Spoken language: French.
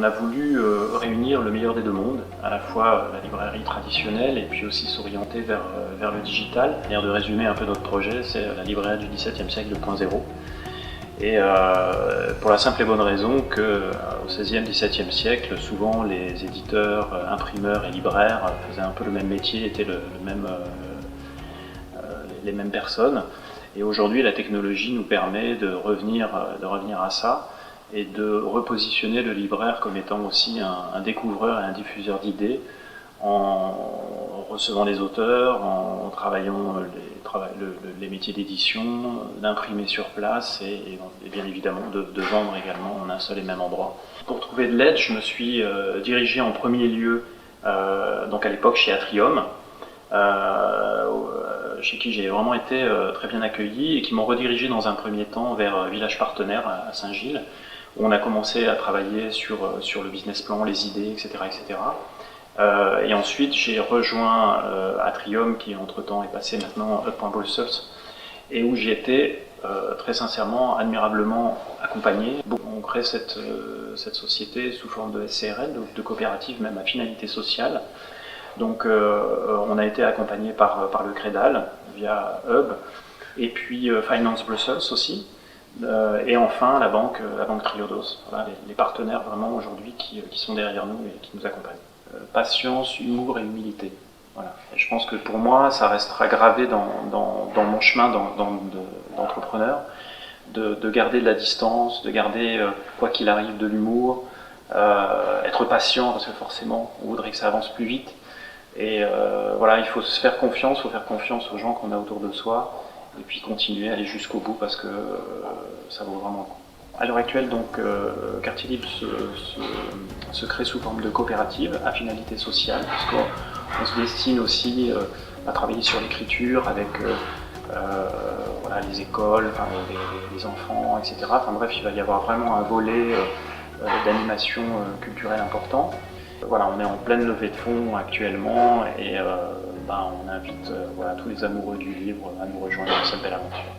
a voulu réunir le meilleur des deux mondes, à la fois la librairie traditionnelle et puis aussi s'orienter vers le digital. La manière de résumer un peu notre projet, c'est la librairie du XVIIe siècle 2.0. Et pour la simple et bonne raison qu'au XVIe, XVIIe siècle, souvent les éditeurs, imprimeurs et libraires faisaient un peu le même métier, étaient les mêmes personnes. Et aujourd'hui, la technologie nous permet de revenir à ça et de repositionner le libraire comme étant aussi un découvreur et un diffuseur d'idées en recevant les auteurs, en travaillant les métiers d'édition, d'imprimer sur place et bien évidemment de vendre également en un seul et même endroit. Pour trouver de l'aide, je me suis dirigé en premier lieu, donc à l'époque chez Atrium, chez qui j'ai vraiment été très bien accueilli et qui m'ont redirigé dans un premier temps vers Village Partenaire à Saint-Gilles, où on a commencé à travailler sur le business plan, les idées, etc. etc. Et ensuite, j'ai rejoint Atrium, qui entre-temps est passé maintenant Up.Brussels, et où j'ai été très sincèrement, admirablement accompagné. On crée cette société sous forme de SCRL, de coopérative même à finalité sociale. Donc on a été accompagné par le Crédal via Hub, et puis Finance Brussels aussi, et enfin la banque Triodos. Voilà, les partenaires vraiment aujourd'hui qui sont derrière nous et qui nous accompagnent. Patience, humour et humilité. Voilà. Et je pense que pour moi, ça restera gravé dans mon chemin d'entrepreneur, de garder de la distance, de garder, quoi qu'il arrive, de l'humour, être patient, parce que forcément, on voudrait que ça avance plus vite. Et voilà, il faut se faire confiance, il faut faire confiance aux gens qu'on a autour de soi, et puis continuer à aller jusqu'au bout, parce que ça vaut vraiment le coup. À l'heure actuelle, donc, Quartier Libre se crée sous forme de coopérative à finalité sociale, parce qu'on se destine aussi à travailler sur l'écriture avec voilà, les écoles, enfin, les enfants, etc. Enfin bref, il va y avoir vraiment un volet d'animation culturelle important. Voilà, on est en pleine levée de fonds actuellement et on invite voilà, tous les amoureux du livre à nous rejoindre dans cette belle aventure.